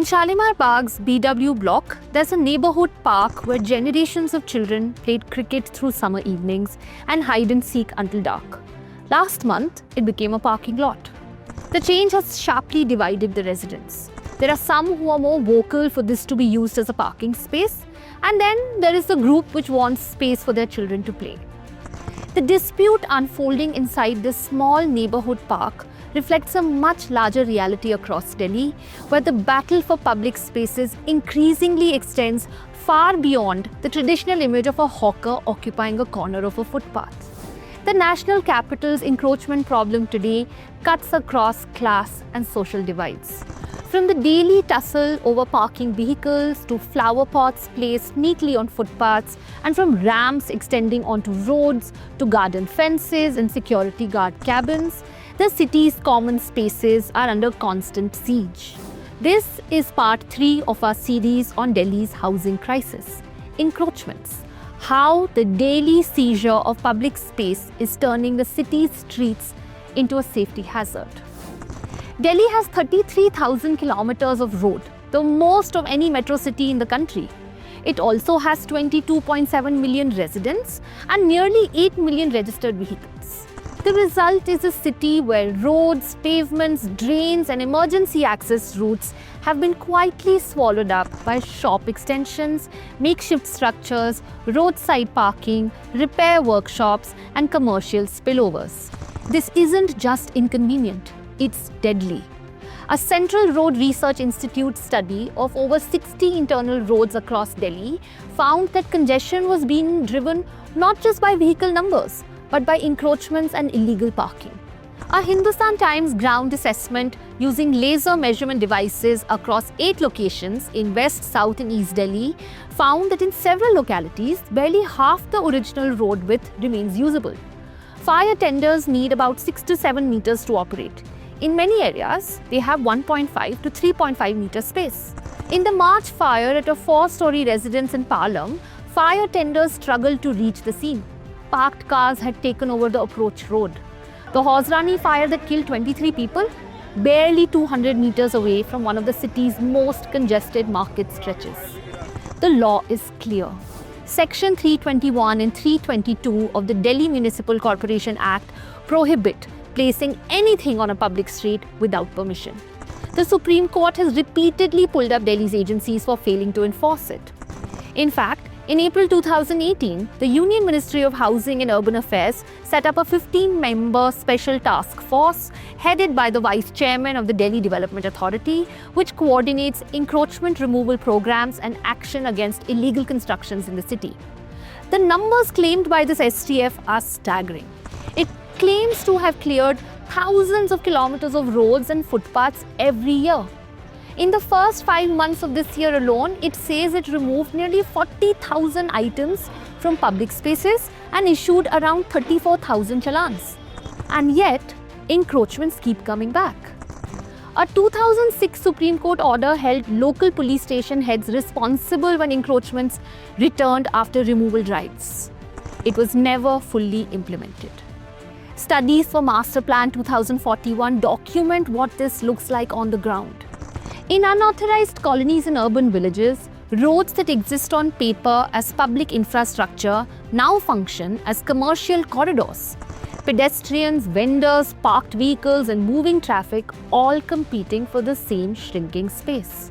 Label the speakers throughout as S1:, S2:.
S1: In Shalimar Bagh's BW block, there's a neighbourhood park where generations of children played cricket through summer evenings and hide and seek until dark. Last month, it became a parking lot. The change has sharply divided the residents. There are some who are more vocal for this to be used as a parking space, and then there is the group which wants space for their children to play. The dispute unfolding inside this small neighbourhood park reflects a much larger reality across Delhi, where the battle for public spaces increasingly extends far beyond the traditional image of a hawker occupying a corner of a footpath. The national capital's encroachment problem today cuts across class and social divides. From the daily tussle over parking vehicles to flower pots placed neatly on footpaths, and from ramps extending onto roads to garden fences and security guard cabins, the city's common spaces are under constant siege. This is part 3 of our series on Delhi's housing crisis, Encroachments. How the daily seizure of public space is turning the city's streets into a safety hazard. Delhi has 33,000 kilometers of road, the most of any metro city in the country. It also has 22.7 million residents and nearly 8 million registered vehicles. The result is a city where roads, pavements, drains and emergency access routes have been quietly swallowed up by shop extensions, makeshift structures, roadside parking, repair workshops and commercial spillovers. This isn't just inconvenient, it's deadly. A Central Road Research Institute study of over 60 internal roads across Delhi found that congestion was being driven not just by vehicle numbers, but by encroachments and illegal parking. A Hindustan Times ground assessment using laser measurement devices across 8 locations in West, South and East Delhi found that in several localities, barely half the original road width remains usable. Fire tenders need about 6 to 7 meters to operate. In many areas, they have 1.5 to 3.5 meter space. In the March fire at a 4-story residence in Palam, fire tenders struggled to reach the scene. Parked cars had taken over the approach road. The Hauz Rani fire that killed 23 people, barely 200 meters away from one of the city's most congested market stretches. The law is clear. Section 321 and 322 of the Delhi Municipal Corporation Act prohibit placing anything on a public street without permission. The Supreme Court has repeatedly pulled up Delhi's agencies for failing to enforce it. In fact, in April 2018, the Union Ministry of Housing and Urban Affairs set up a 15-member special task force headed by the Vice Chairman of the Delhi Development Authority, which coordinates encroachment removal programs and action against illegal constructions in the city. The numbers claimed by this STF are staggering. It claims to have cleared thousands of kilometers of roads and footpaths every year. In the first 5 months of this year alone, it says it removed nearly 40,000 items from public spaces and issued around 34,000 challans. And yet, encroachments keep coming back. A 2006 Supreme Court order held local police station heads responsible when encroachments returned after removal drives. It was never fully implemented. Studies for Master Plan 2041 document what this looks like on the ground. In unauthorized colonies and urban villages, roads that exist on paper as public infrastructure now function as commercial corridors. Pedestrians, vendors, parked vehicles and moving traffic all competing for the same shrinking space.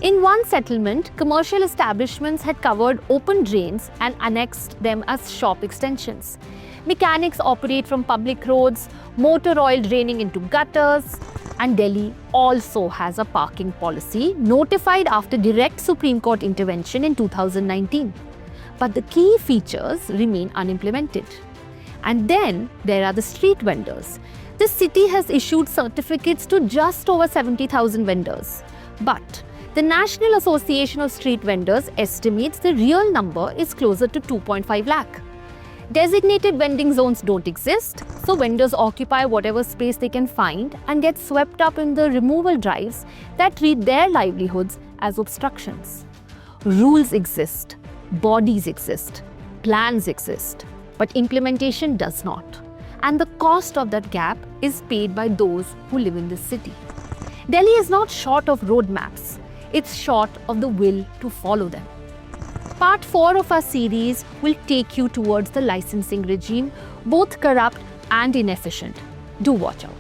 S1: In one settlement, commercial establishments had covered open drains and annexed them as shop extensions. Mechanics operate from public roads, motor oil draining into gutters, and Delhi also has a parking policy notified after direct Supreme Court intervention in 2019. But the key features remain unimplemented. And then there are the street vendors. The city has issued certificates to just over 70,000 vendors. But the National Association of Street Vendors estimates the real number is closer to 2.5 lakh. Designated vending zones don't exist, so vendors occupy whatever space they can find and get swept up in the removal drives that treat their livelihoods as obstructions. Rules exist, bodies exist, plans exist, but implementation does not. And the cost of that gap is paid by those who live in this city. Delhi is not short of road maps. it's short of the will to follow them. Part 4 of our series will take you towards the licensing regime, both corrupt and inefficient. Do watch out.